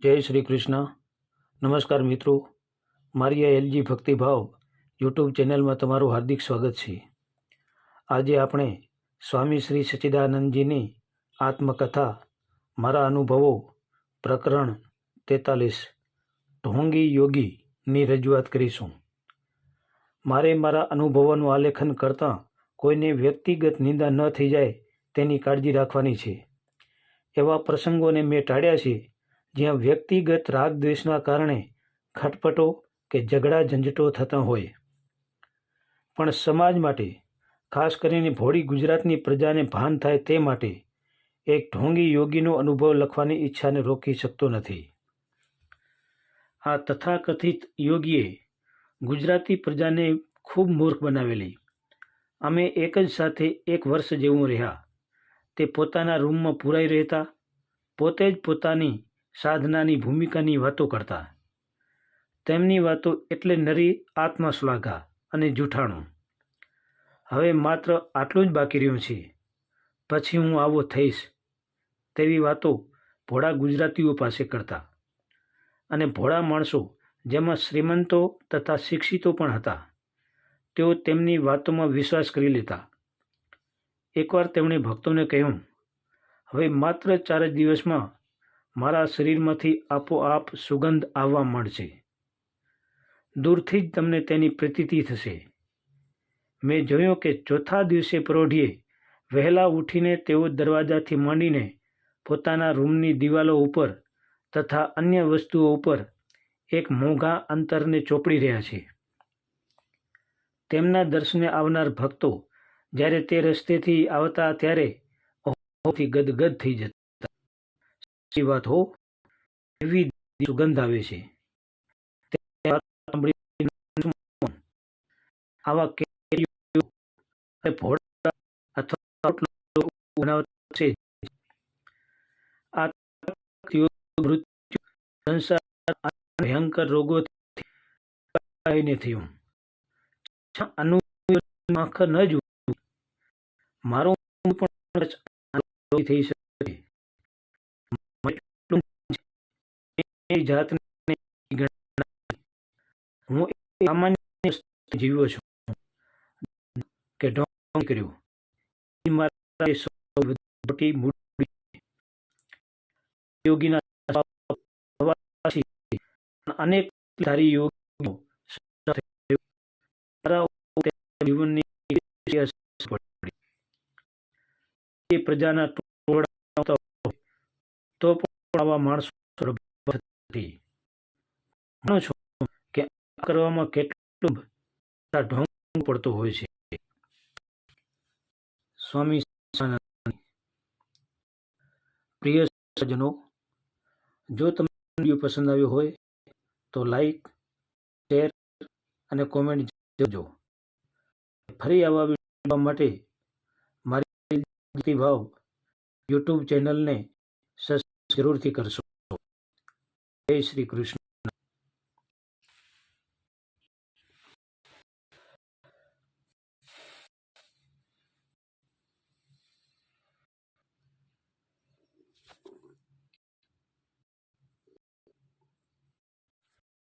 जय श्री कृष्ण। नमस्कार मित्रों, मारी आ एलजी भक्तिभाव यूट्यूब चेनल में तमारू हार्दिक स्वागत है। आज आपणे स्वामी श्री सच्चिदानंदजी की आत्मकथा मारा अनुभवों प्रकरण 43 ढोंगी योगी नी रजूआत करीशुं। मारे मारा अनुभवों आलेखन करता कोईने व्यक्तिगत निंदा न थई जाए तेनी काळजी राखवानी छे। एवा प्रसंगोने मैं टाळ्या छे ज्यां व्यक्तिगत राग द्वेषना कारणे खटपटो के झगड़ा झंझटो थता होय, पण समाज माटे खास करीने भोળી गुजरातनी प्रजाने भान थाय ते माटे एक ढोंगी योगीनो अनुभव लखवानी इच्छाने रोकी शकतो नथी। आ तथाकथित योगीए गुजराती प्रजाने खूब मूर्ख बनावेली। अमे एक ज साथे 1 वर्ष जेवुं रह्या। ते पोताना रूम में पुराई रहता, पोते ज पोतानी साधनानी भूमिकानी वातो करता। तेमनी वातो एटले नरी आत्मश्लाघा अने जूठाणुं। हवे मात्र आटलुं ज बाकी रह्युं छे, पछी हूँ आवो थईश तेवी वातो भोळा गुजरातीओ पासे करता। अने भोळा माणसो जेमां श्रीमंतो तथा शिक्षितो पण हता, तेओ तेमनी वातोमां विश्वास करी लेता। एकवार तेमणे भक्तोने कह्युं, हवे मात्र 4 ज दिवसमां मारा शरीरमांथी आपोआप सुगंध आववा मांडशे। दूरथी ज तमने तेनी प्रतीति थशे। मैं जोयुं के चौथा दिवसे परोढिए वहेला उठीने तेओ दरवाजाथी मांडीने पोताना रूमनी दीवालो उपर तथा अन्य वस्तुओ उपर एक मोंघा अंतरने ચોપડી રહ્યા છે। તેમના દર્શને આવનાર ભક્તો જ્યારે તે રસ્તેથી આવતા ત્યારે અહોથી ગદગદ થઈ જતા। સાચી વાત હો, એવી સુગંધ આવે છે। તે વાત સાંભળીને આવા કેરીઓ અને ભોળા અથવા રોટલો બનાવતા છે। આ મૃત્યુ સંસાર ભયંકર રોગોથી થયું। આંખ ન જોવું, મારો પણ થઈ શકે। જાતને હું સામાન્ય જીવ્યો છું કે ઢોંગ કર્યું, મારા મોટી મૂડી યોગીના અનેક ધારી યોગીઓ જીવનની પ્રજાના ટોળા તો પણ આવા માણસો જાણો છો કે આ કરવામાં કેટલું ઢોંગ પડતો હોય છે। સ્વામી પ્રિય સજ્જનો, જો તમને વિડીયો પસંદ આવ્યો હોય તો લાઈક, શેર અને કોમેન્ટ કરજો। ફરી આવા વિડીયો માટે મારી ભક્તિભાવ યુટ્યુબ ચેનલને સબસ્ક્રાઇબ જરૂરથી કરશો। જય શ્રી કૃષ્ણ।